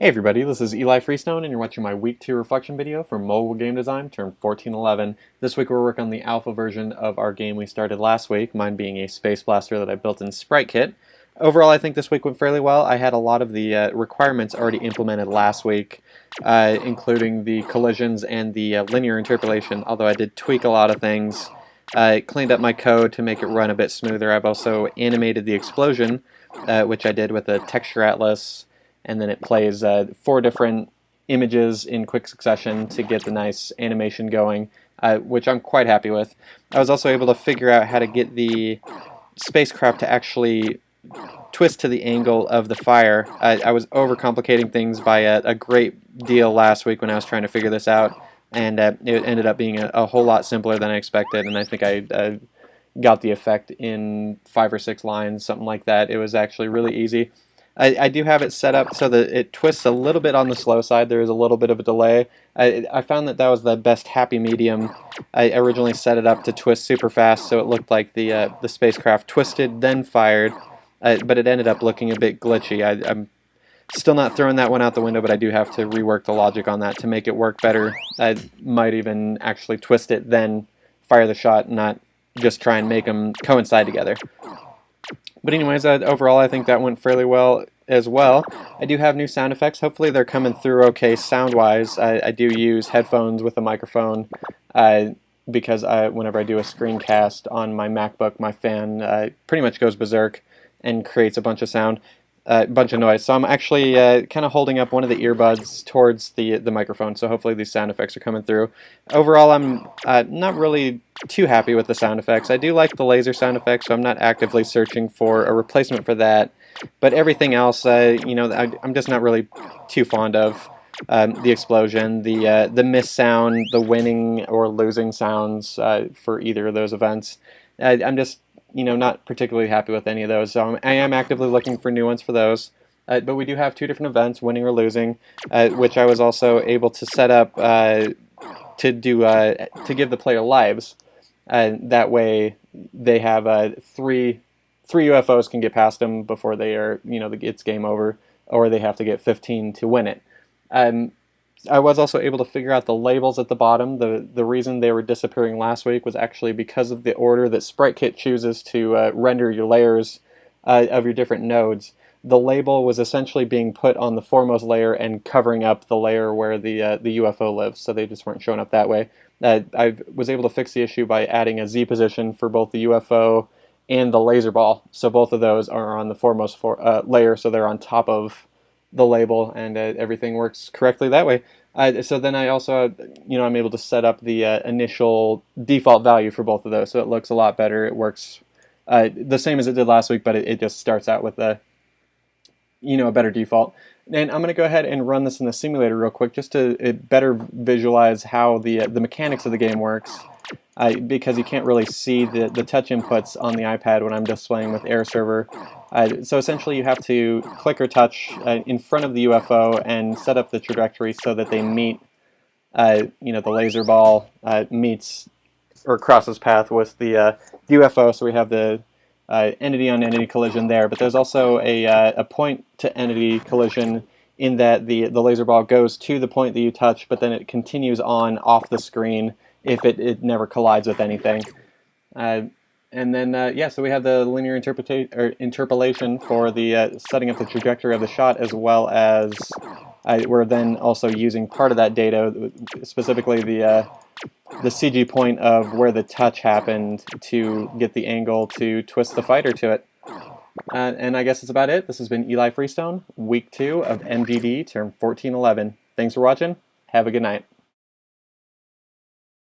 Hey everybody, this is Eli Freestone and you're watching my week 2 reflection video for mobile game design term 1411. This week we're working on the alpha version of our game we started last week, mine being a space blaster that I built in SpriteKit. Overall, I think this week went fairly well. I had a lot of the requirements already implemented last week, including the collisions and the linear interpolation, although I did tweak a lot of things. I cleaned up my code to make it run a bit smoother. I've also animated the explosion, which I did with a texture atlas, and then it plays 4 different images in quick succession to get the nice animation going, which I'm quite happy with. I was also able to figure out how to get the spacecraft to actually twist to the angle of the fire. I was overcomplicating things by a great deal last week when I was trying to figure this out, and it ended up being a whole lot simpler than I expected, and I think I got the effect in 5 or 6 lines, something like that. It was actually really easy. I do have it set up so that it twists a little bit on the slow side. There is a little bit of a delay. I found that was the best happy medium. I originally set it up to twist super fast, so it looked like the spacecraft twisted, then fired, but it ended up looking a bit glitchy. I'm still not throwing that one out the window, but I do have to rework the logic on that to make it work better. I might even actually twist it, then fire the shot, not just try and make them coincide together. But anyways, overall I think that went fairly well as well. I do have new sound effects. Hopefully they're coming through okay sound-wise. I do use headphones with a microphone because whenever I do a screencast on my MacBook, my fan pretty much goes berserk and creates a bunch of sound. Bunch of noise. So I'm actually kind of holding up one of the earbuds towards the microphone, so hopefully these sound effects are coming through. Overall, I'm not really too happy with the sound effects. I do like the laser sound effects, so I'm not actively searching for a replacement for that. But everything else, I'm just not really too fond of. The explosion, the miss sound, the winning or losing sounds for either of those events. I'm just not particularly happy with any of those. So I am actively looking for new ones for those. But we do have 2 different events, winning or losing, which I was also able to set up to give the player lives. That way, they have 3 UFOs can get past them before they are it's game over, or they have to get 15 to win it. I was also able to figure out the labels at the bottom. The reason they were disappearing last week was actually because of the order that SpriteKit chooses to render your layers of your different nodes. The label was essentially being put on the foremost layer and covering up the layer where the UFO lives, so they just weren't showing up that way. I was able to fix the issue by adding a Z position for both the UFO and the laser ball, so both of those are on the foremost layer, so they're on top of the label, and everything works correctly that way. So then I also, I'm able to set up the initial default value for both of those, so it looks a lot better. It works the same as it did last week, but it just starts out with a better default. And I'm going to go ahead and run this in the simulator real quick just to better visualize how the mechanics of the game works, because you can't really see the touch inputs on the iPad when I'm displaying with Air Server. So essentially you have to click or touch in front of the UFO and set up the trajectory so that they meet, the laser ball meets or crosses path with the UFO, so we have the entity-on-entity collision there, but there's also a point-to-entity collision in that the laser ball goes to the point that you touch, but then it continues on off the screen if it never collides with anything. And then, so we have the linear interpolation for the setting up the trajectory of the shot, as well as we're then also using part of that data, specifically the CG point of where the touch happened, to get the angle to twist the fighter to it. And I guess that's about it. This has been Eli Freestone, week 2 of MGD, term 1411. Thanks for watching. Have a good night.